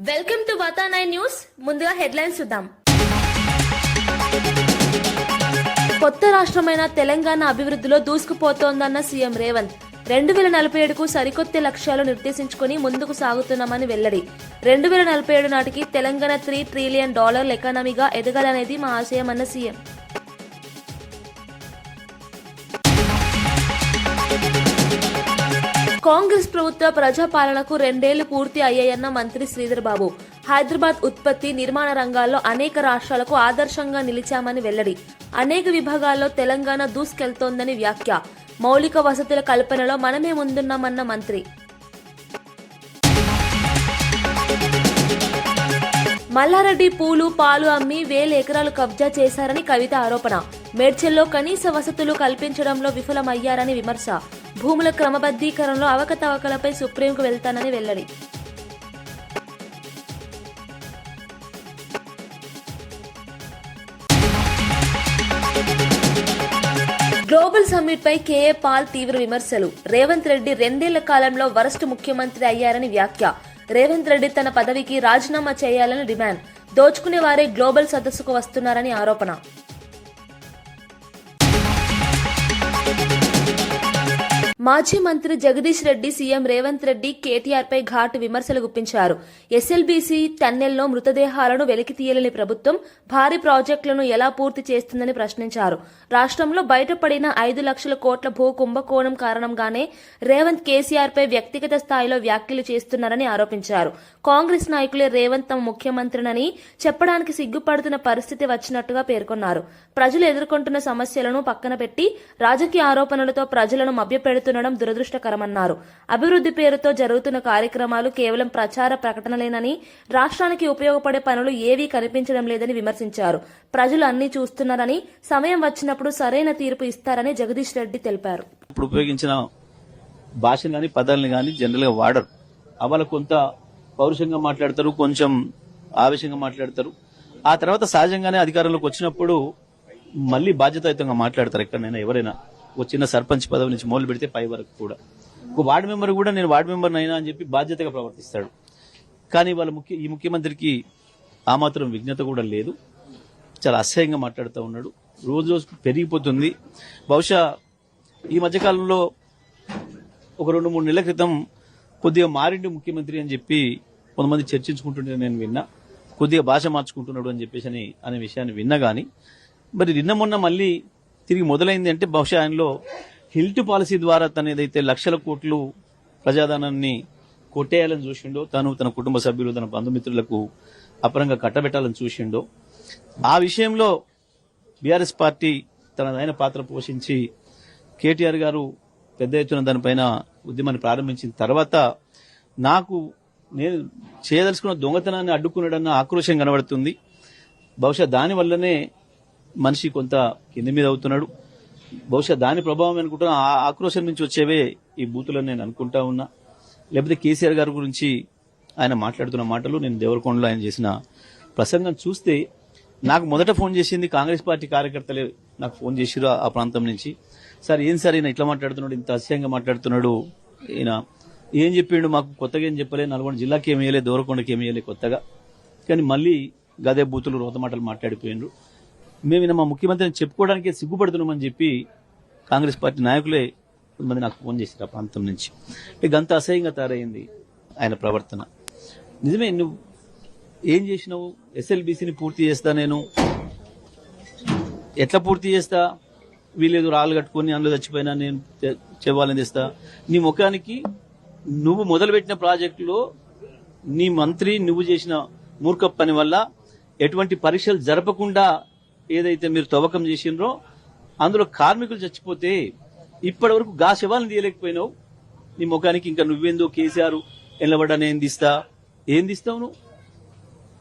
Welcome to వాతానాయ్ news. ముందుగా headlines చూద్దాం. కొత్త రాష్ట్రమైన తెలంగాణ అభివృద్ధిలో దూసుకుపోతోందన్న సీఎం రేవంత్ 2047కు సరికొత్త లక్ష్యాలు నిర్దేశించుకుని ముందుకు సాగుతున్నామని వెల్లడి. 2047 నాటికి తెలంగాణ $3 ట్రిలియన్ ఎకానమీగా ఎదగాలనేది మా ఆశయమన్న సీఎం. కాంగ్రెస్ ప్రభుత్వ ప్రజాపాలనకు 2 ఏళ్లు పూర్తి అయ్యాయన్న మంత్రి శ్రీధర్ బాబు. హైదరాబాద్ ఉత్పత్తి నిర్మాణ రంగాల్లో అనేక రాష్ట్రాలకు ఆదర్శంగా నిలిచామని వెల్లడి. అనేక విభాగాల్లో తెలంగాణ దూసుకెళ్తోందని వ్యాఖ్య. మౌలిక వసతుల కల్పనలో మనమే ముందున్నామన్న మంత్రి. మల్లారెడ్డి పూలు పాలు అమ్మి 1000 ఎకరాలు కబ్జా చేశారని కవిత ఆరోపణ. మేడ్చల్లో కనీస వసతులు కల్పించడంలో విఫలమయ్యారని విమర్శ. భూముల క్రమబద్దీకరణలో అవకతవకలపై సుప్రీంకు వెళ్తానని వెల్లడి. గ్లోబల్ సమ్మిట్ పై కేఏ పాల్ తీవ్ర విమర్శలు. రేవంత్ రెడ్డి 2 ఏళ్ల కాలంలో వరస్ట్ ముఖ్యమంత్రి అయ్యారని వ్యాఖ్య. రేవంత్ రెడ్డి తన పదవికి రాజీనామా చేయాలని డిమాండ్. దోచుకునే వారే గ్లోబల్ సదస్సుకు వస్తున్నారని ఆరోపణ. మాజీ మంత్రి జగదీష్ రెడ్డి సీఎం రేవంత్ రెడ్డి కేటీఆర్ పై ఘాటు విమర్శలు గుప్పించారు. ఎస్ఎల్బీసీ టన్నెల్లో మృతదేహాలను వెలికి తీయలేని ప్రభుత్వం భారీ ప్రాజెక్టులను ఎలా పూర్తి చేస్తుందని ప్రశ్నించారు. రాష్ట్రంలో బయటపడిన 5 లక్షల కోట్ల భూ కుంభకోణం కారణంగానే రేవంత్ కేసీఆర్ పై వ్యక్తిగత స్థాయిలో వ్యాఖ్యలు చేస్తున్నారని ఆరోపించారు. కాంగ్రెస్ నాయకులే రేవంత్ తమ ముఖ్యమంత్రినని చెప్పడానికి సిగ్గుపడుతున్న పరిస్థితి వచ్చినట్టుగా పేర్కొన్నారు. ప్రజలు ఎదుర్కొంటున్న సమస్యలను పక్కన పెట్టి రాజకీయ ఆరోపణలతో ప్రజలను మభ్యపెడుతుండడం దురదృష్టకరమన్నారు. అభివృద్ధి పేరుతో జరుగుతున్న కార్యక్రమాలు కేవలం ప్రచార ప్రకటనలేనని, రాష్ట్రానికి ఉపయోగపడే పనులు ఏవీ కనిపించడం లేదని విమర్శించారు. ప్రజలు అన్ని చూస్తున్నారని, సమయం వచ్చినప్పుడు సరైన తీర్పు ఇస్తారని జగదీష్ రెడ్డి తెలిపారు. ఇప్పుడు ఉపయోగించిన భాషను గాని పదాలను గాని జనరల్ గా వాడరు. అవాళ కొంత పౌరుషంగా మాట్లాడతారు, కొంచెం ఆవేశంగా మాట్లాడతారు. ఆ తర్వాత సహజంగానే అధికారంలోకి వచ్చినప్పుడు మళ్లీ బాధ్యతాయుతంగా మాట్లాడతారు. ఎక్కడైనా ఎవరైనా ఒక చిన్న సర్పంచ్ పదవి నుంచి మొదలు పెడితే పై వరకు కూడా ఒక వార్డు మెంబర్ కూడా నేను వార్డు మెంబర్ అయినా అని చెప్పి బాధ్యతగా ప్రవర్తిస్తాడు. కానీ వాళ్ళ ఈ ముఖ్యమంత్రికి ఆ మాత్రం విజ్ఞత కూడా లేదు. చాలా అసహ్యంగా మాట్లాడుతూ ఉన్నాడు. రోజు రోజు పెరిగిపోతుంది. బహుశా ఈ మధ్యకాలంలో ఒక 2-3 నెలల క్రితం కొద్దిగా మారిండు ముఖ్యమంత్రి అని చెప్పి కొంతమంది చర్చించుకుంటుంటే నేను విన్నా. కొద్దిగా భాష మార్చుకుంటున్నాడు అని చెప్పేసి అనే విషయాన్ని విన్నా. గానీ మరి నిన్న మొన్న మళ్ళీ తిరిగి మొదలైంది అంటే బహుశా ఆయనలో హిల్ట్ పాలసీ ద్వారా తన ఏదైతే లక్షల కోట్లు ప్రజాధనాన్ని కొట్టేయాలని చూసిండో, తను తన కుటుంబ సభ్యులు తన బంధుమిత్రులకు అపరంగా కట్టబెట్టాలని చూసిండో, ఆ విషయంలో బీఆర్ఎస్ పార్టీ తనదైన పాత్ర పోషించి కేటీఆర్ గారు పెద్ద ఎత్తున దానిపైన ఉద్యమాన్ని ప్రారంభించిన తర్వాత నేను చేయదలుచుకున్న దొంగతనాన్ని అడ్డుకున్నాడన్న ఆక్రోశం కనబడుతుంది. బహుశా దానివల్లనే మనిషి కొంత కింది మీద అవుతున్నాడు. బహుశా దాని ప్రభావం అనుకుంటున్నా. ఆ ఆక్రోశం నుంచి వచ్చేవే ఈ బూతులని నేను అనుకుంటా ఉన్నా. లేకపోతే కేసీఆర్ గారి గురించి ఆయన మాట్లాడుతున్న మాటలు, నేను దేవరకొండలో ఆయన చేసిన ప్రసంగం చూస్తే నాకు మొదట ఫోన్ చేసింది కాంగ్రెస్ పార్టీ కార్యకర్తలే నాకు ఫోన్ చేసిరు ఆ ప్రాంతం నుంచి. సార్ ఏం సార్ ఈయన ఇట్లా మాట్లాడుతున్నాడు, ఇంత అసహ్యంగా మాట్లాడుతున్నాడు, ఈయన ఏం చెప్పిండు, మాకు కొత్తగా ఏం చెప్పలే, నల్గొండ జిల్లాకి ఏమి వేయలే, దేవరకొండకి ఏమి వేయలే కొత్తగా. కానీ మళ్ళీ గదే బూతులు రోత మాటలు మాట్లాడిపోయినరు. మేము మా ముఖ్యమంత్రిని చెప్పుకోవడానికి సిగ్గుపడుతున్నామని చెప్పి కాంగ్రెస్ పార్టీ నాయకులే కొంతమంది నాకు ఫోన్ చేశారు ఆ ప్రాంతం నుంచి. గంత అసహ్యంగా తయారైంది ఆయన ప్రవర్తన. నిజమే, నువ్వు ఏం చేసినావు? ఎస్ఎల్బీసీని పూర్తి చేస్తా, నేను ఎట్లా పూర్తి చేస్తా, వీళ్ళేదో రాళ్ళు కట్టుకుని అందులో చచ్చిపోయినా నేను చెవ్వాలని తెస్తా. నీ ముఖానికి నువ్వు మొదలుపెట్టిన ప్రాజెక్టులో నీ మంత్రి నువ్వు చేసిన మూర్ఖ పని వల్ల ఎటువంటి పరీక్షలు జరపకుండా ఏదైతే మీరు తవ్వకం చేసినరో అందులో కార్మికులు చచ్చిపోతే ఇప్పటి వరకు గా శవాలను తీయలేకపోయినావు. నీ ముఖానికి ఇంకా నువ్వేందో కేసీఆర్ ఎల్లబడ్డాను ఏం తీస్తావు?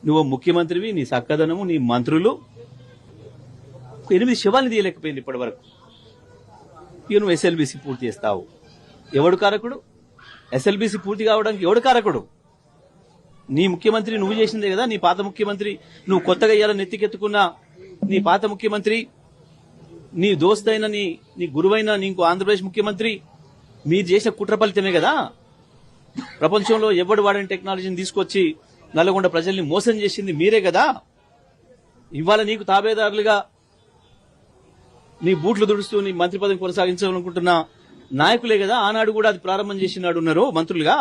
నువ్వు ముఖ్యమంత్రివి, నీ సక్కదనము, నీ మంత్రులు 8 శవాలను తీయలేకపోయింది ఇప్పటి వరకు. ఇక నువ్వు ఎస్ఎల్బీసీ పూర్తి చేస్తావు. ఎవడు కారకుడు? ఎస్ఎల్బీసీ పూర్తి కావడానికి ఎవడు కారకుడు? నీ ముఖ్యమంత్రి నువ్వు చేసిందే కదా. నీ పాత ముఖ్యమంత్రి, నువ్వు కొత్తగా ఇయ్యాలని నెత్తికెత్తుకున్న నీ పాత ముఖ్యమంత్రి, నీ దోస్తైన నీ గురువైన నీకు ఆంధ్రప్రదేశ్ ముఖ్యమంత్రి మీరు చేసిన కుట్ర ఫలితమే కదా. ప్రపంచంలో ఎవడు వాడిన టెక్నాలజీని తీసుకొచ్చి నల్గొండ ప్రజల్ని మోసం చేసింది మీరే కదా. ఇవాళ నీకు తాబేదారులుగా నీ బూట్లు దుడుస్తూ నీ మంత్రి పదవి కొనసాగించాలనుకుంటున్న నాయకులే కదా ఆనాడు కూడా అది ప్రారంభం చేసినాడు ఉన్నారు మంత్రులుగా.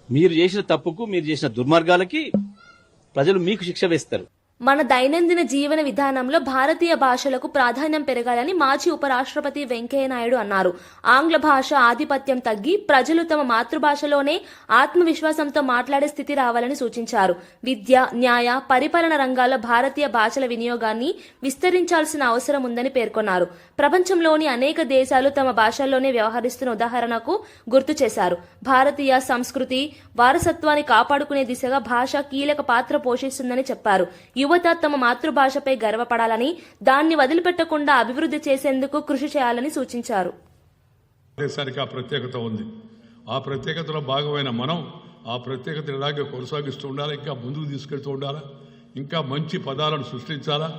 మీరు చేసిన తప్పుకు, మీరు చేసిన దుర్మార్గాలకి ప్రజలు మీకు శిక్ష వేస్తారు. మన దైనందిన జీవన విధానంలో భారతీయ భాషలకు ప్రాధాన్యం పెరగాలని మాజీ ఉపరాష్ట్రపతి వెంకయ్యనాయుడు అన్నారు. ఆంగ్ల భాష ఆధిపత్యం తగ్గి ప్రజలు తమ మాతృభాషలోనే ఆత్మవిశ్వాసంతో మాట్లాడే స్థితి రావాలని సూచించారు. విద్య, న్యాయ, పరిపాలన రంగాల్లో భారతీయ భాషల వినియోగాన్ని విస్తరించాల్సిన అవసరం ఉందని పేర్కొన్నారు. ప్రపంచంలోని అనేక దేశాలు తమ భాషల్లోనే వ్యవహరిస్తున్న ఉదాహరణకు గుర్తు చేశారు. భారతీయ సంస్కృతి వారసత్వాన్ని కాపాడుకునే దిశగా భాష కీలక పాత్ర పోషిస్తుందని చెప్పారు. యువత తమ మాతృభాషపై గర్వపడాలని, దాన్ని వదిలిపెట్టకుండా అభివృద్ధి చేసేందుకు కృషి చేయాలని సూచించారు. దేశానికి ఆ ప్రత్యేకత ఉంది. ఆ ప్రత్యేకతలో భాగమైన మనం ఆ ప్రత్యేకత ఇలాగే కొనసాగిస్తూ ఉండాలా, ఇంకా ముందుకు తీసుకెళ్తూ ఉండాలా, ఇంకా మంచి పదాలను సృష్టించాలా,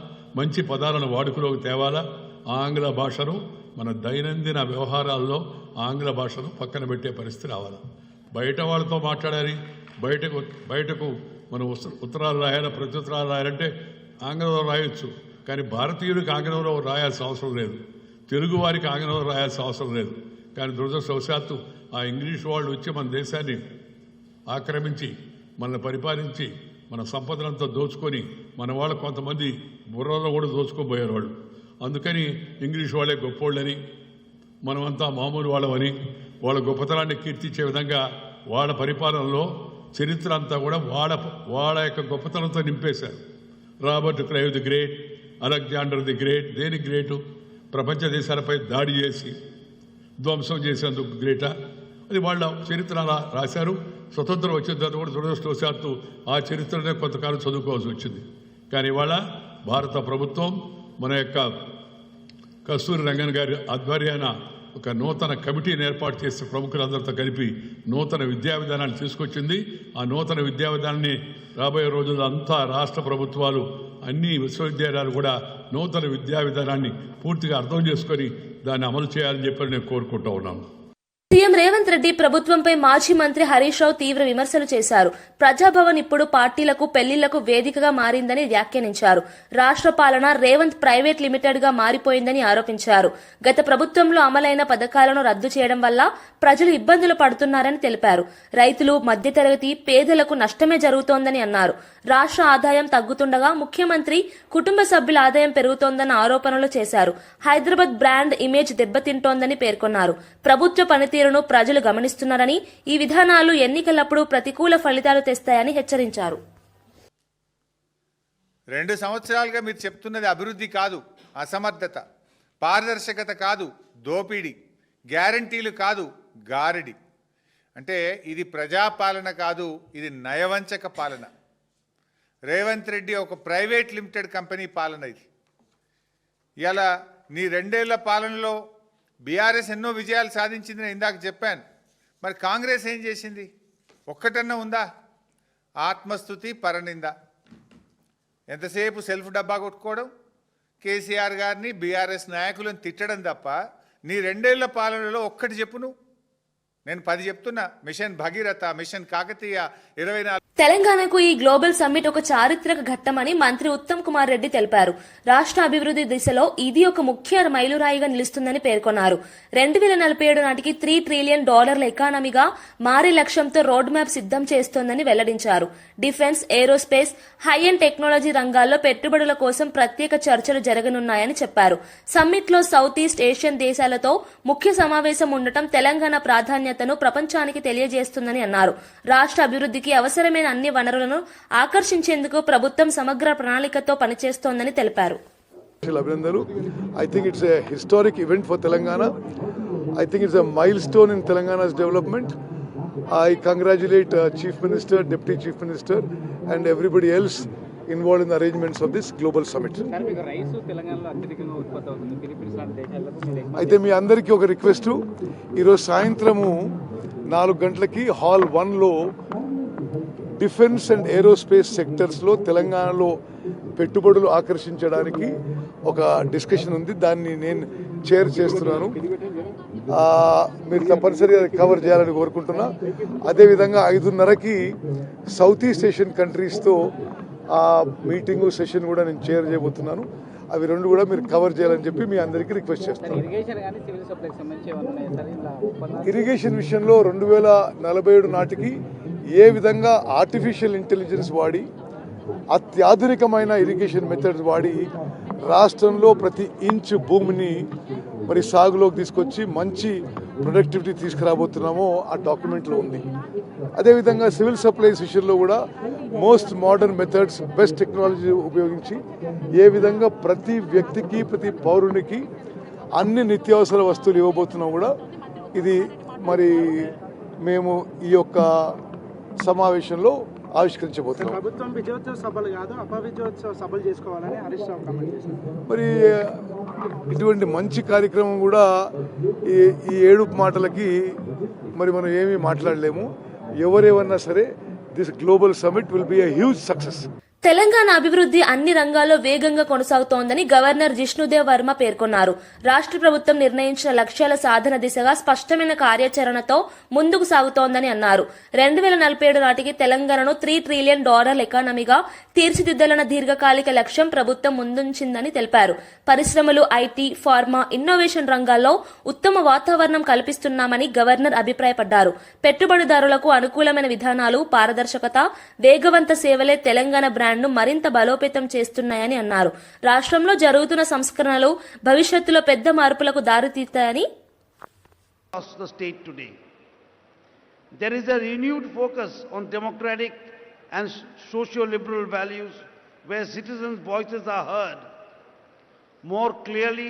మంచి పదాలను వాడుకలోకి తేవాలా. ఆంగ్ల భాషను మన దైనందిన వ్యవహారాల్లో ఆంగ్ల భాషను పక్కన పెట్టే పరిస్థితి రావాలి. బయట వాళ్ళతో మాట్లాడాలి, బయటకు మనం ఉత్తరాలు రాయాలి, ప్రత్యుత్తరాలు రాయాలంటే ఆంగ్లంలో రాయొచ్చు. కానీ భారతీయుడికి ఆంగ్లంలో రాయాల్సిన అవసరం లేదు, తెలుగు వారికి ఆంగ్లంలో రాయాల్సిన అవసరం లేదు. కానీ దురదృష్టవశాత్తు ఆ ఇంగ్లీష్ వాళ్ళు వచ్చి మన దేశాన్ని ఆక్రమించి, మనల్ని పరిపాలించి, మన సంపదనంతా దోచుకొని, మన వాళ్ళు కొంతమంది బుర్రలో కూడా దోచుకోబోయారు వాళ్ళు. అందుకని ఇంగ్లీష్ వాళ్ళే గొప్పోళ్ళని, మనమంతా మామూలు వాళ్ళమని వాళ్ళ గొప్పతనాన్ని కీర్తించే విధంగా వాళ్ళ పరిపాలనలో చరిత్ర అంతా కూడా వాళ్ళ యొక్క గొప్పతనంతో నింపేశారు. Robert Clive the great, Alexander the great. దేని గ్రేటు? ప్రపంచ దేశాలపై దాడి చేసి ధ్వంసం చేసేందుకు గ్రేటా? అది వాళ్ళ చరిత్ర రాశారు. స్వతంత్రం వచ్చిన తర్వాత కూడా దురదృష్టవశాత్తు ఆ చరిత్రనే కొంతకాలం చదువుకోవాల్సి వచ్చింది. కానీ ఇవాళ భారత ప్రభుత్వం మన యొక్క కస్తూరి రంగన్ గారి ఆధ్వర్యాన ఒక నూతన కమిటీని ఏర్పాటు చేసి ప్రముఖులందరితో కలిపి నూతన విద్యా విధానాన్ని తీసుకొచ్చింది. ఆ నూతన విద్యా విధానాన్ని రాబోయే రోజుల్లో అంతా రాష్ట్ర ప్రభుత్వాలు, అన్ని విశ్వవిద్యాలయాలు కూడా నూతన విద్యా విధానాన్ని పూర్తిగా అర్థం చేసుకొని దాన్ని అమలు చేయాలని చెప్పి నేను కోరుకుంటూ ఉన్నాను. సీఎం రేవంత్ రెడ్డి ప్రభుత్వంపై మాజీ మంత్రి హరీష్ రావు తీవ్ర విమర్శలు చేశారు. ప్రజాభవన్ ఇప్పుడు పార్టీలకు, పెళ్లిళ్లకు వేదికగా మారిందని వ్యాఖ్యానించారు. రాష్ట్ర పాలన రేవంత్ ప్రైవేట్ లిమిటెడ్ గా మారిపోయిందని ఆరోపించారు. గత ప్రభుత్వంలో అమలైన పథకాలను రద్దు చేయడం వల్ల ప్రజలు ఇబ్బందులు పడుతున్నారని తెలిపారు. రైతులు, మధ్యతరగతి, పేదలకు నష్టమే జరుగుతోందని అన్నారు. రాష్ట్ర ఆదాయం తగ్గుతుండగా ముఖ్యమంత్రి కుటుంబ సభ్యుల ఆదాయం పెరుగుతోందన్న ఆరోపణలు చేశారు. హైదరాబాద్ బ్రాండ్ ఇమేజ్ దెబ్బతింటోందని పేర్కొన్నారు. ప్రభుత్వ పనితీరును ప్రజలు గమనిస్తున్నారని, ఈ విధానాలు ఎన్నికలప్పుడు ప్రతికూల ఫలితాలు తెస్తాయని హెచ్చరించారు. 2 సంవత్సరాలుగా మీరు చెప్తున్నది అభివృద్ధి కాదు, అసమర్థత, పారదర్శకత కాదు, దోపిడీ, గ్యారంటీలు కాదు, గారడి. అంటే ఇది ప్రజాపాలన కాదు, ఇది నయవంచక పాలన. రేవంత్ రెడ్డి ఒక ప్రైవేట్ లిమిటెడ్ కంపెనీ పాలన ఇది. ఇలా నీ 2 ఏళ్ల పాలనలో బీఆర్ఎస్ ఎన్నో విజయాలు సాధించింది, నేను ఇందాక చెప్పాను. మరి కాంగ్రెస్ ఏం చేసింది? ఒక్కటన్నా ఉందా? ఆత్మస్తుతి, పరనింద. ఎంతసేపు సెల్ఫ్ డబ్బా కొట్టుకోవడం, కేసీఆర్ గారిని, బీఆర్ఎస్ నాయకులను తిట్టడం తప్ప నీ 2 ఏళ్ల పాలనలో ఒక్కటి చెప్పు నువ్వు. నేను 10 చెప్తున్నా. Mission Bhagiratha, mission Kakatiya, 24. తెలంగాణకు ఈ గ్లోబల్ సమ్మిట్ ఒక చారిత్రక ఘట్టమని మంత్రి ఉత్తమ్ కుమార్ రెడ్డి తెలిపారు. రాష్ట్ర అభివృద్ధి దిశలో ఇది ఒక ముఖ్య మైలురాయిగా నిలుస్తుందని పేర్కొన్నారు. 2047 నాటికి $3 ట్రిలియన్ ఎకానమీగా మారే లక్ష్యంతో రోడ్ మ్యాప్ సిద్దం చేస్తోందని వెల్లడించారు. Defence, aerospace, high and technology రంగాల్లో పెట్టుబడుల కోసం ప్రత్యేక చర్చలు జరగనున్నాయని చెప్పారు. సమ్మిట్ లో సౌత్ ఈస్ట్ ఏషియన్ దేశాలతో ముఖ్య సమావేశం ఉండటం తెలంగాణ ప్రాధాన్యతను ప్రపంచానికి తెలియజేస్తుందని అన్నారు. రాష్ట్ర అభివృద్ధికి అవసరమైన అన్ని వనరులను ఆకర్షించేందుకు ప్రభుత్వం సమగ్ర ప్రణాళికతో పనిచేస్తోందని తెలిపారు. I think it's a historic event for Telangana. I think it's a milestone in Telangana's development. I congratulate Chief Minister, Deputy Chief Minister and everybody else involved in the arrangements of this global summit. అయితే మీ అందరికీ ఒక request, ఈరోజు సాయంత్రము 4 గంటలకి hall 1లో defence and aerospace సెక్టర్స్లో తెలంగాణలో పెట్టుబడులు ఆకర్షించడానికి ఒక డిస్కషన్ ఉంది. దాన్ని నేను చైర్ చేస్తున్నాను. మీరు తప్పనిసరిగా కవర్ చేయాలని కోరుకుంటున్నా. అదేవిధంగా 5:30కి సౌత్ ఈస్ట్ ఏషియన్ కంట్రీస్తో మీటింగు సెషన్ కూడా నేను చైర్ చేయబోతున్నాను. అవి రెండు కూడా మీరు కవర్ చేయాలని చెప్పి మీ అందరికీ రిక్వెస్ట్ చేస్తాను. ఇరిగేషన్ విషయంలో 2047 నాటికి ఏ విధంగా ఆర్టిఫిషియల్ ఇంటెలిజెన్స్ వాడి అత్యాధునికమైన ఇరిగేషన్ మెథడ్స్ వాడి రాష్ట్రంలో ప్రతి ఇంచు భూమిని మరి సాగులోకి తీసుకొచ్చి మంచి ప్రొడక్టివిటీ తీసుకురాబోతున్నామో ఆ డాక్యుమెంట్లో ఉంది. అదేవిధంగా సివిల్ సప్లైస్ విషయంలో కూడా most modern methods, best technology ఉపయోగించి ఏ విధంగా ప్రతి వ్యక్తికి, ప్రతి పౌరునికి అన్ని నిత్యావసర వస్తువులు ఇవ్వబోతున్నాం కూడా ఇది మరి మేము ఈ యొక్క సమావేశంలో ఆవిష్కరించబోతున్నాం. ప్రభుత్వం విజయోత్సవ సభలు కాదు, అపవిజయోత్సవ సభలు చేసుకోవాలని హరీష్ రావు కామెంట్ చేశారు. మరి ఇటువంటి మంచి కార్యక్రమం కూడా ఈ ఏడుపు మాటలకి మరి మనం ఏమీ మాట్లాడలేము. ఎవరేమన్నా సరే this global summit will be a huge success. Telangana అభివృద్ధి అన్ని రంగాల్లో వేగంగా కొనసాగుతోందని గవర్నర్ జిష్ణుదేవ్ వర్మ పేర్కొన్నారు. రాష్ట్ర ప్రభుత్వం నిర్ణయించిన లక్ష్యాల సాధన దిశగా స్పష్టమైన కార్యాచరణతో ముందుకు సాగుతోందని అన్నారు. 2047 నాటికి తెలంగాణను $3 ట్రిలియన్ ఎకానమీగా తీర్చిదిద్దాలన్న దీర్ఘకాలిక లక్ష్యం ప్రభుత్వం ముందుంచిందని తెలిపారు. పరిశ్రమలు, ఐటీ, ఫార్మా, ఇన్నోవేషన్ రంగాల్లో ఉత్తమ వాతావరణం కల్పిస్తున్నామని గవర్నర్ అభిప్రాయపడ్డారు. పెట్టుబడిదారులకు అనుకూలమైన విధానాలు, పారదర్శకత, వేగవంత సేవలే తెలంగాణ బ్రాండ్ను మరింత బలోపేతం చేస్తున్నాయని అన్నారు. రాష్ట్రంలో జరుగుతున్న సంస్కరణలు భవిష్యత్తులో పెద్ద మార్పులకు దారితీస్తాయని. The state today, there is a renewed focus on democratic and socio-liberal values where citizens' voices are heard more clearly.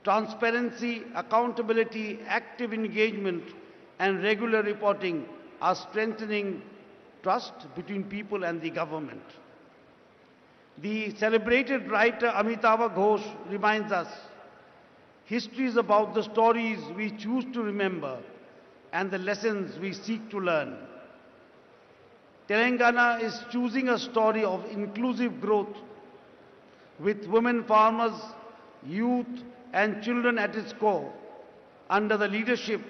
Transparency, accountability, active engagement and regular reporting are strengthening trust between people and the government. The celebrated writer Amitava Ghosh reminds us, history is about the stories we choose to remember and the lessons we seek to learn. Telangana is choosing a story of inclusive growth with women farmers, youth and children at its core under the leadership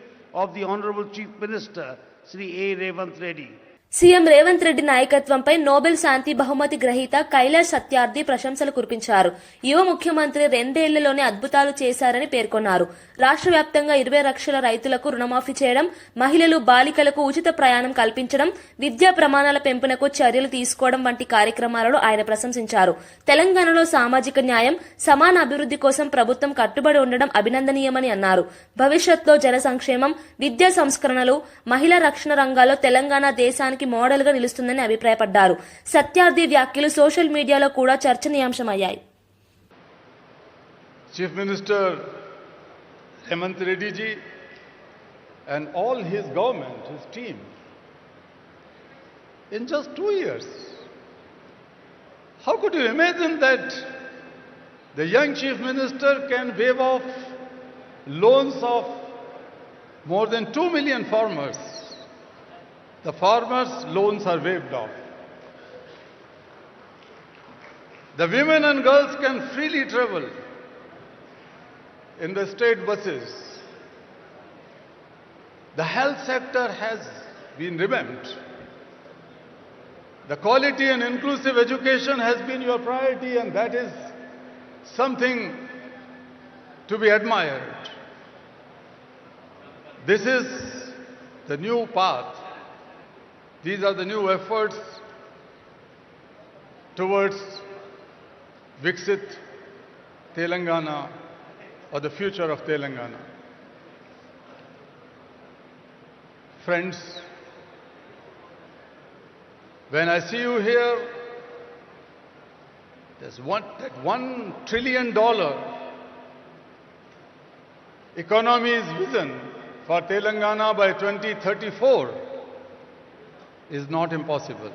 of the Honorable Chief Minister Sri A. Revanth Reddy. CM Revanth Reddy నాయకత్వంపై Nobel శాంతి బహుమతి గ్రహీత కైలాష్ సత్యార్థి ప్రశంసలు కురిపించారు. యువ ముఖ్యమంత్రి 2 ఏళ్లలోనే అద్భుతాలు చేశారని పేర్కొన్నారు. రాష్ట్ర వ్యాప్తంగా 20 లక్షల రైతులకు రుణమాఫీ చేయడం, మహిళలు, బాలికలకు ఉచిత ప్రయాణం కల్పించడం, విద్యా ప్రమాణాల పెంపునకు చర్యలు తీసుకోవడం వంటి కార్యక్రమాలను ఆయన ప్రశంసించారు. తెలంగాణలో సామాజిక న్యాయం, సమాన అభివృద్ధి కోసం ప్రభుత్వం కట్టుబడి ఉండడం అభినందనీయమని అన్నారు. భవిష్యత్తులో జన సంక్షేమం, విద్యా సంస్కరణలు, మహిళా రక్షణ రంగాల్లో తెలంగాణ దేశానికి మోడల్ గా నిలుస్తుందని అభిప్రాయపడ్డారు. సత్యార్థి వ్యాఖ్యలు సోషల్ మీడియాలో కూడా చర్చనీయాంశమయ్యాయి. Chief Minister Revanth Reddy ji and all his government, his team, in just 2 years, how could you imagine that the young Chief Minister can waive off loans of more than 2 million farmers? The farmers' loans are waived off. The women and girls can freely travel in the state buses. The health sector has been revamped. The quality and inclusive education has been your priority, and that is something to be admired. This is the new path. These are the new efforts towards Viksit Telangana, or the future of Telangana. Friends, when I see you here, there's $1 trillion economy's vision for Telangana by 2034 is not impossible.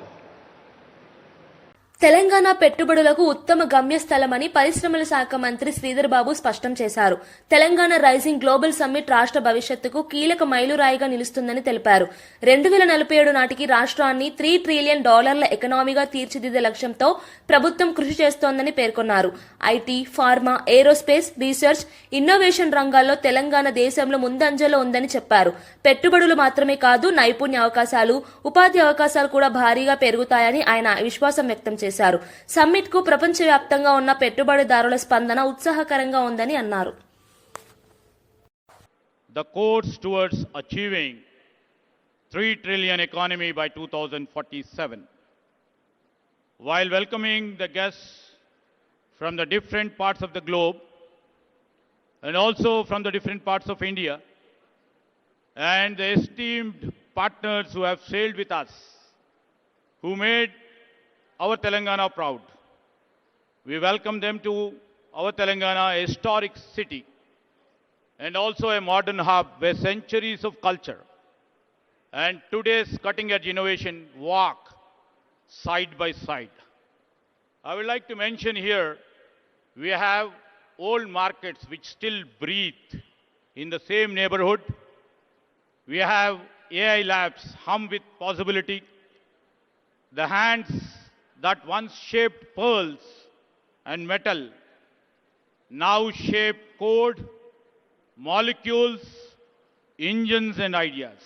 Telangana పెట్టుబడులకు ఉత్తమ గమ్యస్థలమని పరిశ్రమల శాఖ మంత్రి శ్రీధర్ బాబు స్పష్టం చేశారు. Telangana rising global summit రాష్ట్ర భవిష్యత్తుకు కీలక మైలురాయిగా నిలుస్తుందని తెలిపారు. 2047 నాటికి రాష్ట్రాన్ని $3 ట్రిలియన్ ఎకనామీగా తీర్చిదిద్దే లక్ష్యంతో ప్రభుత్వం కృషి చేస్తోందని పేర్కొన్నారు. IT, pharma, aerospace, research, innovation రంగాల్లో తెలంగాణ దేశంలో ముందంజలో ఉందని చెప్పారు. పెట్టుబడులు మాత్రమే కాదు, నైపుణ్య అవకాశాలు, ఉపాధి అవకాశాలు కూడా భారీగా పెరుగుతాయని ఆయన విశ్వాసం వ్యక్తం చేశారు. సమ్మిట్ కు ప్రపంచవ్యాప్తంగా ఉన్న పెట్టుబడిదారుల స్పందన ఉత్సాహకరంగా ఉందని అన్నారు. The course towards achieving $3 trillion economy by 2047. While welcoming the guests from the different parts of the globe and also from the different parts of India and the esteemed partners who have sailed with us, who made our Telangana proud. We welcome them to our Telangana, a historic city and also a modern hub where centuries of culture and today's cutting-edge innovation walk side by side. I would like to mention here, we have old markets which still breathe in the same neighborhood. We have AI labs hum with possibility. The hands that once shaped pearls and metal now shape code, molecules, engines and ideas.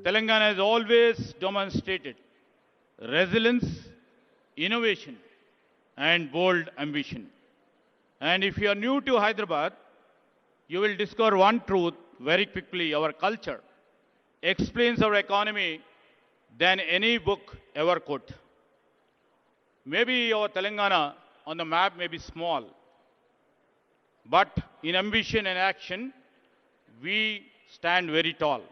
Telangana has always demonstrated resilience, innovation and bold ambition. And if you are new to Hyderabad, you will discover one truth very quickly. Our culture explains our economy than any book ever could. Maybe our Telangana on the map may be small, but in ambition and action, we stand very tall.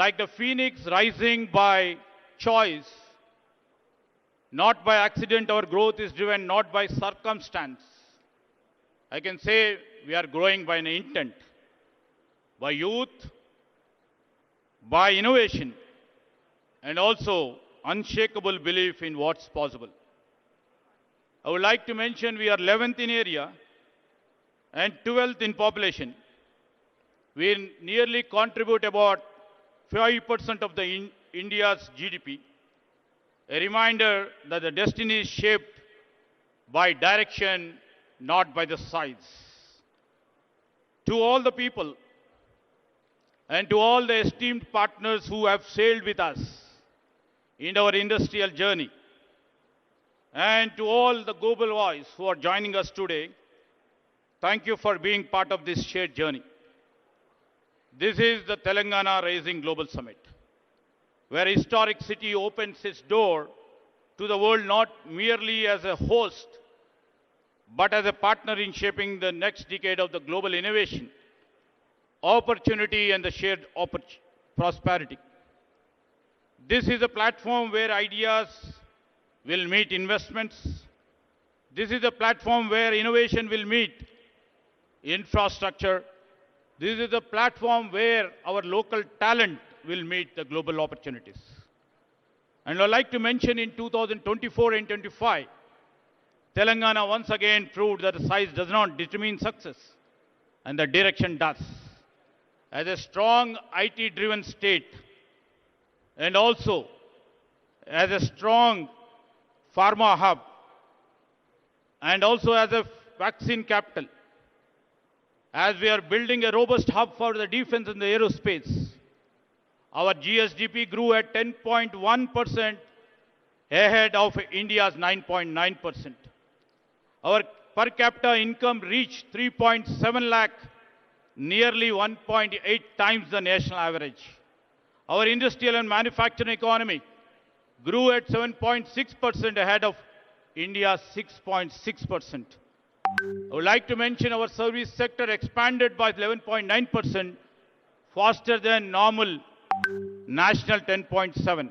Like the phoenix rising by choice, not by accident, our growth is driven not by circumstance. I can say we are growing by an intent, by youth, by innovation, and also unshakable belief in what's possible. I would like to mention we are 11th in area and 12th in population. We nearly contribute about 5% of the India's GDP. A reminder that the destiny is shaped by direction, not by the size. To all the people and to all the esteemed partners who have sailed with us in our industrial journey, and to all the global voice who are joining us today, thank you for being part of this shared journey. This is the Telangana Raising Global Summit, where a historic city opens its door to the world not merely as a host, but as a partner in shaping the next decade of the global innovation, opportunity and the shared prosperity. This is a platform where ideas will meet investments. This is a platform where innovation will meet infrastructure. This is a platform where our local talent will meet the global opportunities. And I'd like to mention in 2024 and 25, Telangana once again proved that the size does not determine success, and the direction does. As a strong IT-driven state, and also as a strong pharma hub, and also as a vaccine capital, as we are building a robust hub for the defense and the aerospace, our GSDP grew at 10.1% ahead of India's 9.9%. Our per capita income reached 3.7 lakh, nearly 1.8 times the national average. Our industrial and manufacturing economy grew at 7.6% ahead of India's 6.6%. I would like to mention our service sector expanded by 11.9%, faster than normal national 10.7.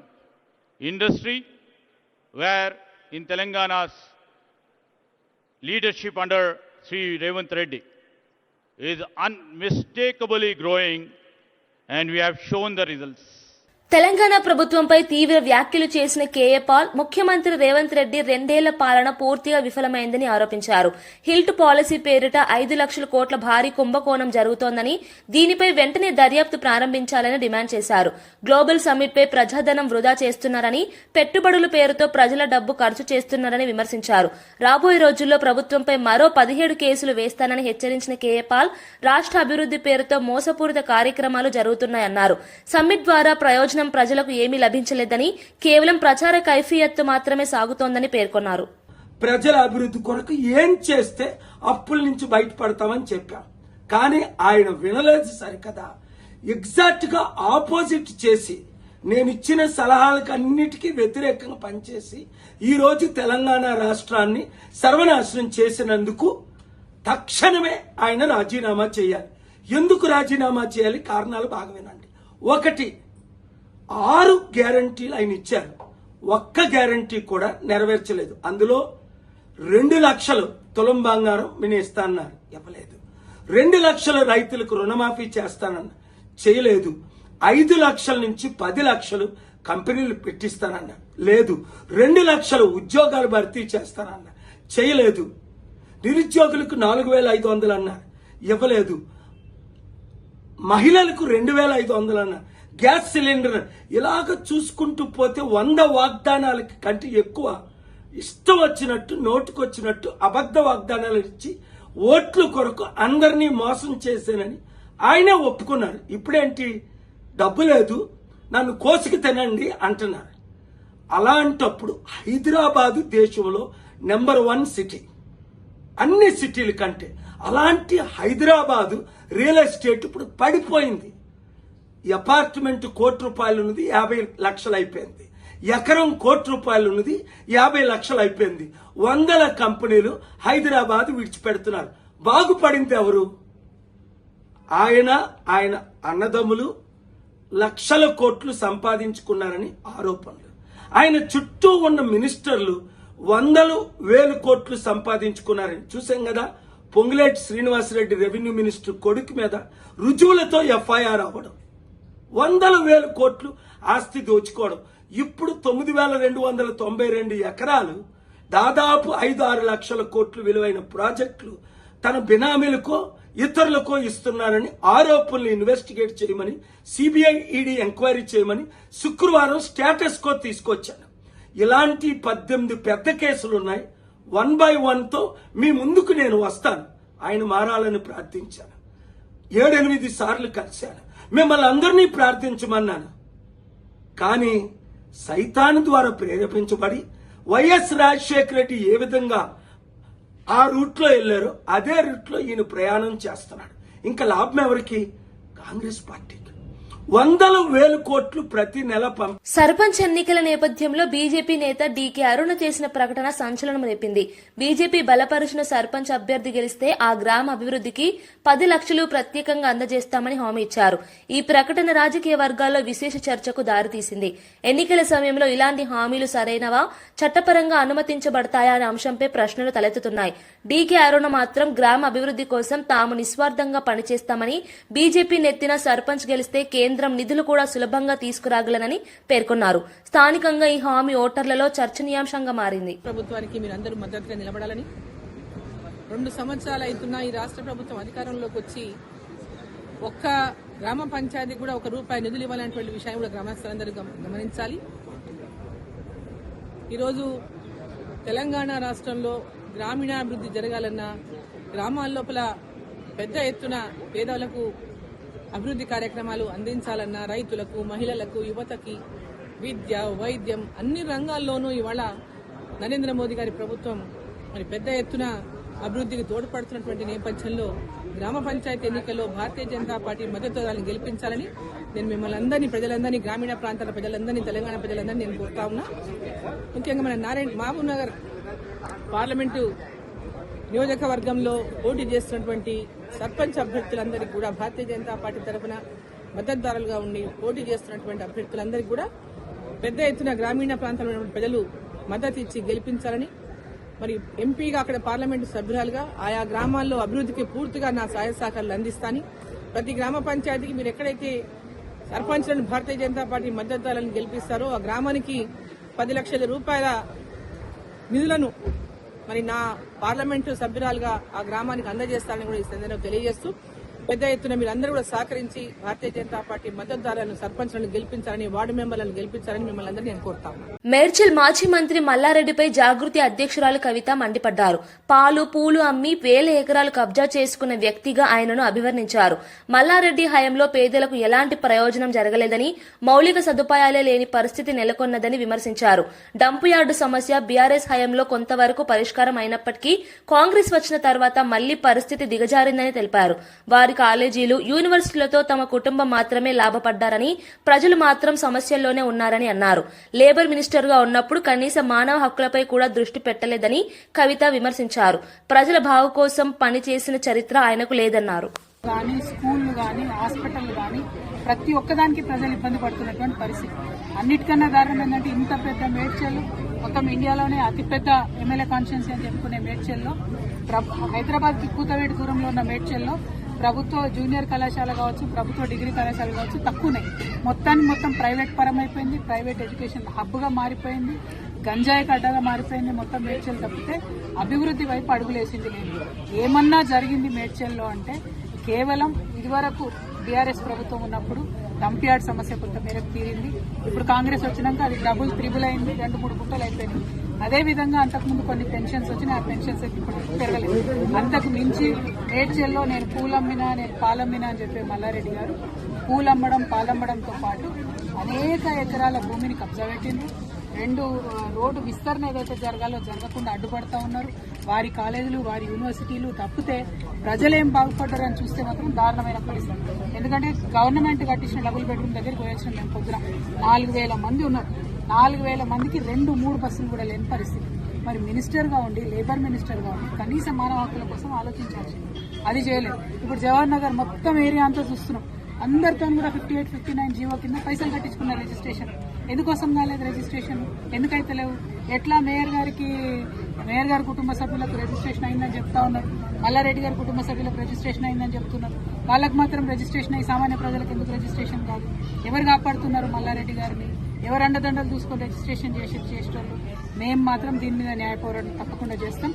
Industry, where in Telangana's leadership under Sri Revanth Reddy, is unmistakably growing, and we have shown the results. Telangana ప్రభుత్వంపై తీవ్ర వ్యాఖ్యలు చేసిన KA Paul ముఖ్యమంత్రి రేవంత్ రెడ్డి 2 ఏళ్ల పాలన పూర్తిగా విఫలమైందని ఆరోపించారు. హిల్ట్ పాలసీ పేరిట 5 లక్షల కోట్ల భారీ కుంభకోణం జరుగుతోందని, దీనిపై వెంటనే దర్యాప్తు ప్రారంభించాలని డిమాండ్ చేశారు. గ్లోబల్ సమ్మిట్పై ప్రజాధనం వృధా చేస్తున్నారని, పెట్టుబడుల పేరుతో ప్రజల డబ్బు ఖర్చు చేస్తున్నారని విమర్శించారు. రాబోయే రోజుల్లో ప్రభుత్వంపై మరో 17 కేసులు వేస్తానని హెచ్చరించిన కేఏ పాల్ రాష్ట్ర అభివృద్ది పేరుతో మోసపూరిత కార్యక్రమాలు జరుగుతున్నాయన్నారు. సమ్మిట్ ద్వారా ప్రయోజనం ప్రజలకు ఏమీ లభించలేదని, కేవలం ప్రచార కైఫియత్తు మాత్రమే సాగుతోందని పేర్కొన్నారు. ప్రజల అభివృద్ధి కొరకు ఏం చేస్తే అప్పుల నుంచి బయటపడతామని చెప్పాం, కానీ ఆయన వినలేదు సరికదా. ఎగ్జాక్ట్ గా ఆపోజిట్ చేసి, నేను ఇచ్చిన సలహాలకు అన్నిటికీ వ్యతిరేకంగా పనిచేసి ఈ రోజు తెలంగాణ రాష్ట్రాన్ని సర్వనాశనం చేసినందుకు తక్షణమే ఆయన రాజీనామా చేయాలి. ఎందుకు రాజీనామా చేయాలి? కారణాలు బాగా వినండి. ఒకటి, 6 గ్యారంటీలు ఆయన ఇచ్చారు, ఒక్క గ్యారంటీ కూడా నెరవేర్చలేదు. అందులో 2 లక్షలు తులం బంగారం ఇస్తానన్నారు, ఇవ్వలేదు. 2 లక్షల రైతులకు రుణమాఫీ చేస్తానన్నారు, చేయలేదు. 5 లక్షల నుంచి 10 లక్షలు కంపెనీలు పెట్టిస్తానన్నారు, లేదు. 2 లక్షల ఉద్యోగాలు భర్తీ చేస్తానన్నారు, చేయలేదు. నిరుద్యోగులకు 4,500 అన్నారు, ఇవ్వలేదు. మహిళలకు 2,500 అన్నారు, గ్యాస్ సిలిండర్. ఇలాగ చూసుకుంటూ పోతే 100 వాగ్దానాలకి కంటే ఎక్కువ ఇష్టం వచ్చినట్టు, నోటుకొచ్చినట్టు అబద్ధ వాగ్దానాలు ఇచ్చి ఓట్ల కొరకు అందరినీ మోసం చేశానని ఆయనే ఒప్పుకున్నారు. ఇప్పుడేంటి, డబ్బు లేదు, నన్ను కోసికి తినండి అంటున్నారు. అలాంటప్పుడు హైదరాబాదు దేశంలో నెంబర్ 1 సిటీ, అన్ని సిటీల కంటే. అలాంటి హైదరాబాదు రియల్ ఎస్టేట్ ఇప్పుడు పడిపోయింది. అపార్ట్మెంట్ ₹1,00,00,000 ఉన్నది 50 లక్షలు అయిపోయింది. ఎకరం ₹1,00,00,000 ఉన్నది 50 లక్షలు అయిపోయింది. 100 కంపెనీలు హైదరాబాద్ విడిచిపెడుతున్నారు. బాగుపడింది ఎవరు? ఆయన అన్నదమ్ములు లక్షల కోట్లు సంపాదించుకున్నారని ఆరోపణలు. ఆయన చుట్టూ ఉన్న మినిస్టర్లు 100,000 కోట్లు సంపాదించుకున్నారని చూసాం కదా. పొంగులేటి శ్రీనివాసరెడ్డి రెవెన్యూ మినిస్టర్ కొడుకు మీద రుజువులతో ఎఫ్ఐఆర్ అవ్వడం, 100,000 కోట్లు ఆస్తి దోచుకోవడం. ఇప్పుడు 9,292 ఎకరాలు, దాదాపు 5-6 లక్షల కోట్లు విలువైన ప్రాజెక్టులు తన బినామీలకో ఇతరులకో ఇస్తున్నారని ఆరోపణలు ఇన్వెస్టిగేట్ చేయమని, సిబిఐ ఈడీ ఎంక్వైరీ చేయమని శుక్రవారం స్టేటస్ కో తీసుకొచ్చాను. ఇలాంటి 18 పెద్ద కేసులున్నాయి. 1 by 1తో మీ ముందుకు నేను వస్తాను. ఆయన మారాలని ప్రార్థించాను, 7-8 సార్లు కలిశాను, మిమ్మల్ని అందరినీ ప్రార్థించమన్నాను. కానీ సైతాను ద్వారా ప్రేరేపించబడి వైఎస్ రాజశేఖర రెడ్డి ఏ విధంగా ఆ రూట్లో వెళ్లారో అదే రూట్లో ఈయన ప్రయాణం చేస్తున్నాడు. ఇంకా లాభం ఎవరికి? కాంగ్రెస్ పార్టీకి. 100,000 కోట్లు ప్రతి నెల సర్పంచ్ ఎన్నికల నేపథ్యంలో బీజేపీ నేత డీకే అరుణ చేసిన ప్రకటన సంచలనం రేపింది. బీజేపీ బలపరిచిన సర్పంచ్ అభ్యర్థి గెలిస్తే ఆ గ్రామ అభివృద్ధికి 10 లక్షలు ప్రత్యేకంగా అందజేస్తామని హామీ ఇచ్చారు. ఈ ప్రకటన రాజకీయ వర్గాల్లో విశేష చర్చకు దారితీసింది. ఎన్నికల సమయంలో ఇలాంటి హామీలు సరైనవా, చట్టపరంగా అనుమతించబడతాయా అనే అంశంపై ప్రశ్నలు తలెత్తుతున్నాయి. డీకే అరుణ మాత్రం గ్రామ అభివృద్ధి కోసం తాము నిస్వార్థంగా పనిచేస్తామని, బీజేపీ నెత్తిన సర్పంచ్ గెలిస్తే కేంద్రం నిధులు కూడా సులభంగా తీసుకురాగలనని పేర్కొన్నారు. స్థానికంగా ఈ హామీ ఓటర్లలో చర్చనీయాంశంగా మారింది. ప్రభుత్వానికి మీరందరూ మద్దతుగా నిలబడాలని, 2 సంవత్సరాలు అవుతున్న ఈ రాష్ట్ర ప్రభుత్వం అధికారంలోకి వచ్చి ఒక్క గ్రామ పంచాయతీ కూడా ₹1 నిధులు ఇవ్వాలనేటువంటి విషయాన్ని కూడా గ్రామస్తులందరూ గమనించాలి. ఈరోజు తెలంగాణ రాష్ట్రంలో గ్రామీణాభివృద్ధి జరగాలన్నా, గ్రామాల లోపల పెద్ద ఎత్తున పేదలకు అభివృద్ధి కార్యక్రమాలు అందించాలన్నా, రైతులకు, మహిళలకు, యువతకి విద్య, వైద్యం అన్ని రంగాల్లోనూ ఇవాళ నరేంద్ర మోదీ గారి ప్రభుత్వం మరి పెద్ద ఎత్తున అభివృద్ధికి తోడ్పడుతున్నటువంటి నేపథ్యంలో గ్రామ పంచాయతీ ఎన్నికల్లో భారతీయ జనతా పార్టీ మద్దతుదారులను గెలిపించాలని నేను మిమ్మల్ని అందరినీ, ప్రజలందరినీ, గ్రామీణ ప్రాంతాల ప్రజలందరినీ, తెలంగాణ ప్రజలందరినీ నేను కోరుతా ఉన్నా. ముఖ్యంగా మన మహబూబ్ నగర్ పార్లమెంటు నియోజకవర్గంలో పోటీ చేస్తున్నటువంటి సర్పంచ్ అభ్యర్థులందరికీ కూడా భారతీయ జనతా పార్టీ తరఫున మద్దతుదారులుగా ఉండి పోటీ చేస్తున్నటువంటి అభ్యర్థులందరికీ కూడా పెద్ద ఎత్తున గ్రామీణ ప్రాంతంలో ఉన్న ప్రజలు మద్దతు ఇచ్చి గెలిపించాలని, మరి ఎంపీగా అక్కడ పార్లమెంటు సభ్యురాలుగా ఆయా గ్రామాల్లో అభివృద్ధికి పూర్తిగా నా సహాయ సహకారాలు అందిస్తాను. ప్రతి గ్రామ పంచాయతీకి మీరు ఎక్కడైతే సర్పంచ్లను భారతీయ జనతా పార్టీ మద్దతుదారులను గెలిపిస్తారో ఆ గ్రామానికి 10 లక్షల రూపాయల నిధులను మరి నా పార్లమెంటు సభ్యురాలుగా ఆ గ్రామానికి అందజేస్తానని కూడా ఈ సందర్భంగా తెలియజేస్తూ పెద్ద ఎత్తున మీరందరూ కూడా సహకరించి భారతీయ జనతా పార్టీ మద్దతుదారులను సర్పంచ్లను గెలిపించాలని వార్డు మెంబర్లను గెలిపించాలని మిమ్మల్ని అందరినీ నేను కోరుతాను. మేడ్చల్ మాజీ మంత్రి మల్లారెడ్డిపై జాగృతి అధ్యక్షురాలు కవిత మండిపడ్డారు. పాలు పూలు అమ్మి 1000 ఎకరాలు కబ్జా చేసుకున్న వ్యక్తిగా ఆయనను అభివర్ణించారు. మల్లారెడ్డి హయాంలో పేదలకు ఎలాంటి ప్రయోజనం జరగలేదని, మౌలిక సదుపాయాలే లేని పరిస్థితి నెలకొన్నదని విమర్శించారు. డంపు యార్డు సమస్య బీఆర్ఎస్ హయాంలో కొంతవరకు పరిష్కారం అయినప్పటికీ కాంగ్రెస్ వచ్చిన తర్వాత మళ్లీ పరిస్థితి దిగజారిందని తెలిపారు. వారి కాలేజీలు, యూనివర్సిటీలతో తమ కుటుంబం మాత్రమే లాభపడ్డారని, ప్రజలు మాత్రం సమస్యల్లోనే ఉన్నారని అన్నారు. లేబర్ మినిస్టర్గా ఉన్నప్పుడు కనీస మానవ హక్కులపై కూడా దృష్టి పెట్టలేదని కవిత విమర్శించారు. ప్రజల బాగు కోసం పనిచేసిన చరిత్ర ఆయనకు లేదన్నారు. కానీ స్కూళ్లు కానీ హాస్పిటల్ కానీ ప్రతి ఒక్కదానికి ప్రజలు ఇబ్బంది పడుతున్నటువంటి పరిస్థితి. అన్నిటికన్నా దారుణం ఏంటంటే ఇంత పెద్ద మేడ్చల్, మొత్తం ఇండియాలోనే అతిపెద్ద ఎమ్మెల్యే కాన్స్టిట్యున్సీ అని చెప్పుకునే మేడ్చల్లో, హైదరాబాద్ కి కూతవేడి దూరంలో ఉన్న మేడ్చల్లో ప్రభుత్వ జూనియర్ కళాశాల కావచ్చు, ప్రభుత్వ డిగ్రీ కళాశాల కావచ్చు తక్కువనే. మొత్తం ప్రైవేట్ పరమైపోయింది. ప్రైవేట్ ఎడ్యుకేషన్ హబ్గా మారిపోయింది. గంజాయి గడ్డగా మారిపోయింది. మొత్తం మేడ్చల్ తప్పితే అభివృద్ధి వైపు అడుగులేసింది లేదు. ఏమన్నా జరిగింది మేడ్చల్లో అంటే కేవలం ఇదివరకు బీఆర్ఎస్ ప్రభుత్వం ఉన్నప్పుడు డంప్ యార్డ్ సమస్య కొంత మేరకు తీరింది. ఇప్పుడు కాంగ్రెస్ వచ్చినాక అది డబుల్ త్రిబుల్ అయింది, 2-3 గుంటలు అయిపోయింది. అదేవిధంగా అంతకుముందు కొన్ని పెన్షన్స్ వచ్చినాయి, ఆ పెన్షన్స్ ఇప్పుడు పెరగలేదు. అంతకు మించి మేడ్చల్లో నేను పూలమ్మినా, నేను పాలమ్మినా అని చెప్పే మల్లారెడ్డి గారు పూలమ్మడం, పాలమ్మడంతో పాటు అనేక ఎకరాల భూమిని కబ్జా పెట్టింది. 2 రోడ్డు విస్తరణ ఏదైతే జరగాలో జరగకుండా అడ్డుపడతా ఉన్నారు. వారి కాలేజీలు, వారి యూనివర్సిటీలు తప్పితే ప్రజలేం బాగుపడ్డారని చూస్తే మాత్రం దారుణమైన పరిస్థితి. ఎందుకంటే గవర్నమెంట్ కట్టించిన డబుల్ బెడ్రూమ్ దగ్గరికి పోయొచ్చిన మేము పొద్దున 4000 మంది ఉన్నారు. 4000 మందికి 2-3 బస్సులు కూడా లేని పరిస్థితి. మరి మినిస్టర్గా ఉండి, లేబర్ మినిస్టర్గా ఉండి కనీస మానవ హక్కుల కోసం ఆలోచించాల్సింది, అది చేయలేదు. ఇప్పుడు జవహర్ నగర్ మొత్తం ఏరియా అంతా చూస్తున్నాం. అందరితో కూడా 58, 59 జీవో కింద పైసలు కట్టించుకున్న రిజిస్ట్రేషన్. ఎందుకోసం కాలేదు రిజిస్ట్రేషన్? ఎందుకైతే లేవు? ఎట్లా మేయర్ గారి కుటుంబ సభ్యులకు రిజిస్ట్రేషన్ అయిందని చెప్తా ఉన్నారు, మల్లారెడ్డి గారి కుటుంబ సభ్యులకు రిజిస్ట్రేషన్ అయిందని చెప్తున్నారు. వాళ్ళకు మాత్రం రిజిస్ట్రేషన్ అయ్యి సామాన్య ప్రజలకు ఎందుకు రిజిస్ట్రేషన్ కాదు? ఎవరు కాపాడుతున్నారు మల్లారెడ్డి గారిని? ఎవరు అండదండలు చూసుకొని రిజిస్ట్రేషన్ చేసేటోళ్ళు? మేము మాత్రం దీని మీద న్యాయ పోరాటం తప్పకుండా చేస్తాం.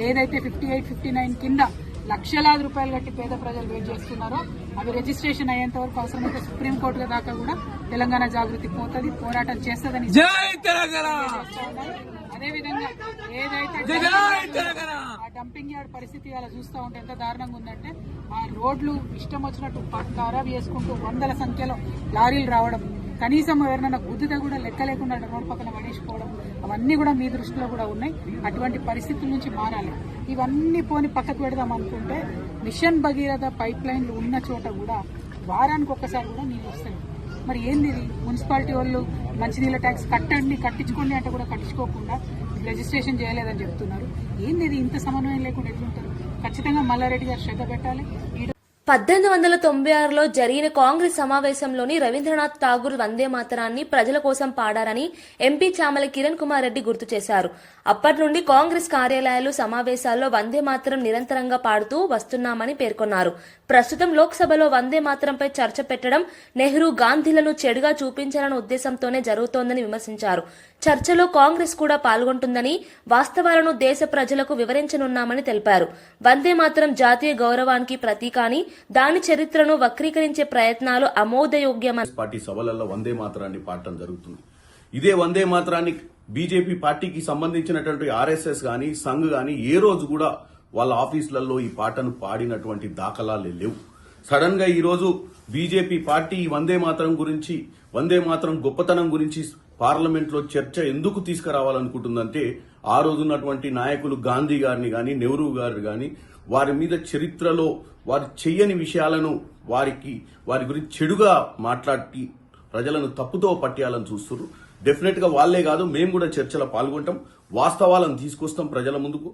ఏదైతే 58, 59 కింద లక్షలాది రూపాయలు కట్టి పేద ప్రజలు వెయిట్ చేస్తున్నారో అవి రిజిస్ట్రేషన్ అయ్యేంత వరకు అవసరమైతే సుప్రీంకోర్టు దాకా కూడా తెలంగాణ జాగృతి పోతుంది, పోరాటం చేస్తుందని. అదేవిధంగా ఏదైతే ఆ డంపింగ్ యార్డ్ పరిస్థితి అలా చూస్తూ ఉంటే ఎంత దారుణంగా ఉందంటే, ఆ రోడ్లు ఇష్టం వచ్చినట్టు ఖరాబ్ చేసుకుంటూ 100ల సంఖ్యలో లారీలు రావడం, కనీసం ఎవరైనా గుద్దితే కూడా లెక్క లేకుండా రోడ్డు పక్కన పడేసిపోవడం, అవన్నీ కూడా మీ దృష్టిలో కూడా ఉన్నాయి. అటువంటి పరిస్థితుల నుంచి మారాలి. ఇవన్నీ పోని పక్కకు పెడదాం అనుకుంటే మిషన్ భగీరథ పైప్ లైన్లు ఉన్న చోట కూడా వారానికి ఒక్కసారి కూడా నీళ్ళు వస్తాయి. మరి ఏంది ఇది? మున్సిపాలిటీ వాళ్ళు మంచినీళ్ళ ట్యాక్స్ కట్టించుకోండి అంటే కూడా కట్టించుకోకుండా రిజిస్ట్రేషన్ చేయలేదని చెప్తున్నారు. ఏంది ఇది? ఇంత సమన్వయం లేకుండా ఎట్లుంటారు? ఖచ్చితంగా మల్లారెడ్డి గారు శ్రద్ధ పెట్టాలి. 1896లో జరిగిన కాంగ్రెస్ సమావేశంలోని రవీంద్రనాథ్ ఠాగూర్ వందే మాతరాన్ని ప్రజల కోసం పాడారని ఎంపీ చామల కిరణ్ కుమార్ రెడ్డి గుర్తు చేశారు. అప్పటి నుండి కాంగ్రెస్ కార్యాలయాలు, సమావేశాల్లో వందే మాతరం నిరంతరంగా పాడుతూ వస్తున్నామని పేర్కొన్నారు. ప్రస్తుతం లోక్సభలో వందే మాతరంపై చర్చ పెట్టడం నెహ్రూ, గాంధీలను చెడుగా చూపించాలన్న ఉద్దేశంతోనే జరుగుతోందని విమర్శించారు. చర్చలో కాంగ్రెస్ కూడా పాల్గొంటుందని, వాస్తవాలను దేశ ప్రజలకు వివరించనున్నామని తెలిపారు. వందే మాతరం జాతీయ గౌరవానికి ప్రతీక అని, దాని చరిత్రను వక్రీకరించే ప్రయత్నాలు అమోదయోగ్యమని పార్టీ సభలలో వందే మాతరాన్ని పాడటం జరుగుతుంది. ఇదే వందే మాతరాన్ని బీజేపీ పార్టీకి సంబంధించినటువంటి ఆర్ఎస్ఎస్ గాని, సంఘ్ గాని ఏ రోజు కూడా వాళ్ళ ఆఫీసులలో ఈ పాటను పాడినటువంటి దాఖలాలే లేవు. సడన్ గా ఈ రోజు బీజేపీ పార్టీ ఈ వందే మాతరం గురించి, వందే మాతరం గొప్పతనం గురించి పార్లమెంట్ లో చర్చ ఎందుకు తీసుకురావాలనుకుంటుందంటే, ఆ రోజున్నటువంటి నాయకులు గాంధీ గారిని గాని, నెహ్రూ గారిని గాని, వారి మీద చరిత్రలో వారు చెయ్యని విషయాలను వారి గురించి చెడుగా మాట్లాడి ప్రజలను తప్పుతో పట్టేయాలని చూస్తున్నారు. డెఫినెట్ గా వాళ్లే కాదు, మేము కూడా చర్చలో పాల్గొంటాం, వాస్తవాలను తీసుకొస్తాం ప్రజల ముందుకు.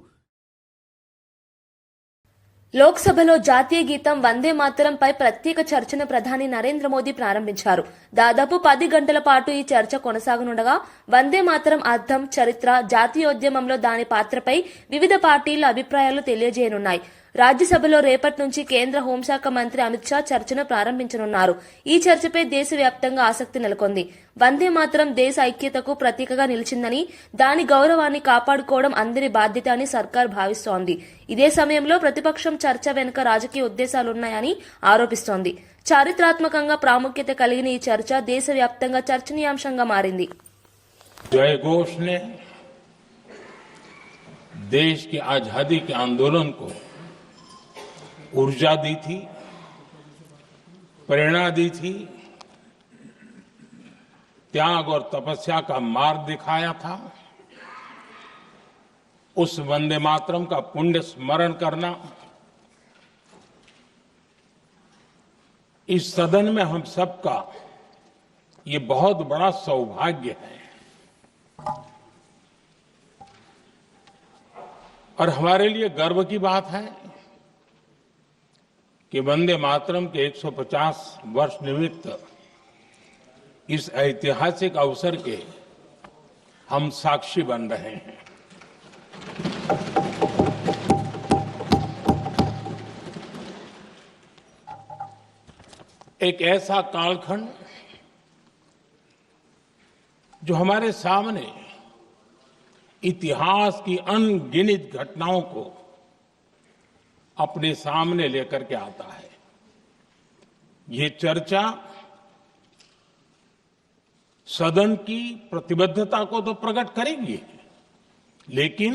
లోక్సభలో జాతీయ గీతం వందే మాతరంపై ప్రత్యేక చర్చను ప్రధాని నరేంద్ర మోదీ ప్రారంభించారు. దాదాపు 10 గంటల పాటు ఈ చర్చ కొనసాగనుండగా వందే మాతరం అర్థం, చరిత్ర, జాతీయోద్యమంలో దాని పాత్రపై వివిధ పార్టీల అభిప్రాయాలు తెలియజేయనున్నాయి. రాజ్యసభలో రేపటి నుంచి కేంద్ర హోంశాఖ మంత్రి అమిత్ షా చర్చను ప్రారంభించనున్నారు. ఈ చర్చపై దేశవ్యాప్తంగా ఆసక్తి నెలకొంది. వందే మాతరం దేశ ఐక్యతకు ప్రతీకగా నిలిచిందని, దాని గౌరవాన్ని కాపాడుకోవడం అందరి బాధ్యత అని సర్కార్ భావిస్తోంది. ఇదే సమయంలో ప్రతిపక్షం చర్చ వెనుక రాజకీయ ఉద్దేశాలున్నాయని ఆరోపిస్తోంది. చారిత్రాత్మకంగా ప్రాముఖ్యత కలిగిన ఈ చర్చ దేశవ్యాప్తంగా చర్చనీయాంశంగా మారింది. जय घोष ने देश की आजादी के आंदोलन को ऊर्जा दी थी, प्रेरणा दी थी, त्याग और तपस्या का मार्ग दिखाया था. उस वंदे मातरम का पुण्य स्मरण करना इस सदन में हम सबका ये बहुत बड़ा सौभाग्य है और हमारे लिए गर्व की बात है कि वंदे मातरम के 150 वर्ष निमित्त इस ऐतिहासिक अवसर के हम साक्षी बन रहे हैं. एक ऐसा कालखंड जो हमारे सामने इतिहास की अनगिनत घटनाओं को अपने सामने लेकर के आता है. ये चर्चा सदन की प्रतिबद्धता को तो प्रकट करेगी, लेकिन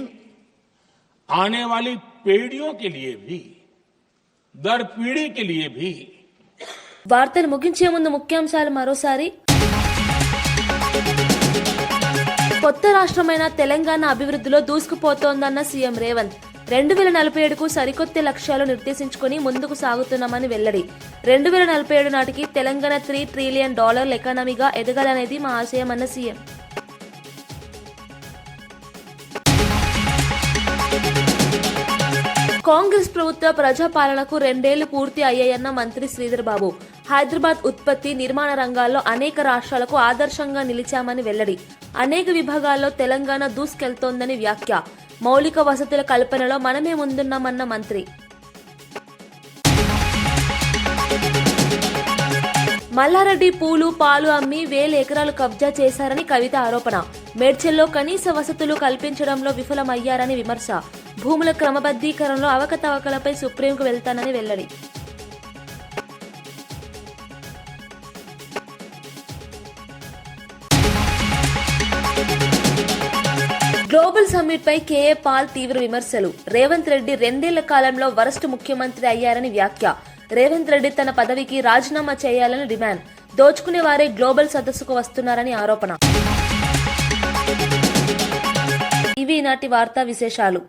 आने वाली पीढ़ियों के लिए भी, दर पीढ़ी के लिए भी. వార్తలు ముగించే ముందు ముఖ్యాంశాలు మరోసారి. కొత్త రాష్ట్రమైన తెలంగాణ అభివృద్ధిలో దూసుకుపోతోందన్న సీఎం రేవంత్. 2047కు సరికొత్త లక్ష్యాలు నిర్దేశించుకుని ముందుకు సాగుతున్నామని వెల్లడి. 2047 నాటికి తెలంగాణ $3 ట్రిలియన్ ఎకానమీగా ఎదగాలనేది మా ఆశయమన్న సీఎం. కాంగ్రెస్ ప్రభుత్వ ప్రజాపాలనకు 2 ఏళ్లు పూర్తి అయ్యాయన్న మంత్రి శ్రీధర్ బాబు. హైదరాబాద్ ఉత్పత్తి, నిర్మాణ రంగాల్లో అనేక రాష్ట్రాలకు ఆదర్శంగా నిలిచామని వెల్లడి. అనేక విభాగాల్లో తెలంగాణ దూసుకెళ్తోందని వ్యాఖ్య. మౌలిక వసతుల కల్పనలో మనమే ముందున్నామన్న మంత్రి. మల్లారెడ్డి పూలు, పాలు అమ్మి 1000 ఎకరాలు కబ్జా చేశారని కవిత ఆరోపణ. మేడ్చల్లో కనీస వసతులు కల్పించడంలో విఫలమయ్యారని విమర్శ. భూముల క్రమబద్దీకరణలో అవకతవకలపై సుప్రీంకు వెళ్తానని వెల్లడి. గ్లోబల్ సమ్మిట్ పై కేఏ పాల్ తీవ్ర విమర్శలు. రేవంత్ రెడ్డి 2 ఏళ్ల కాలంలో వరస్ట్ ముఖ్యమంత్రి అయ్యారని వ్యాఖ్య. రేవంత్ రెడ్డి తన పదవికి రాజీనామా చేయాలని డిమాండ్. దోచుకునే వారే గ్లోబల్ సదస్సుకు వస్తున్నారని ఆరోపణ. ఇవి ఈనాటి వార్తా విశేషాలు.